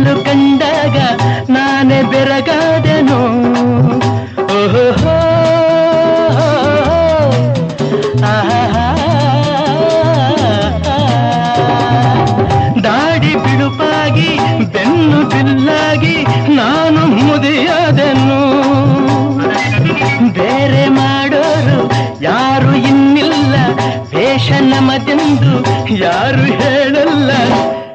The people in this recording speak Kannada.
ನಿನ್ನೊಳು ಕಂಡಾಗ ನಾನೇ ಬೆರಗಾದೆನು. ಓಹೋ ದಾಡಿ ಬಿಳುಪಾಗಿ ಬೆನ್ನು ಬಿಲ್ಲಾಗಿ ನಾನು ಮುದಿಯಾದೆನು. ಬೇರೆ ಮಾಡೋರು ಯಾರು ಇನ್ನಿಲ್ಲ, ವೇಷ ನಮದೆಂದು ಯಾರು ಹೇಳಲ್ಲ.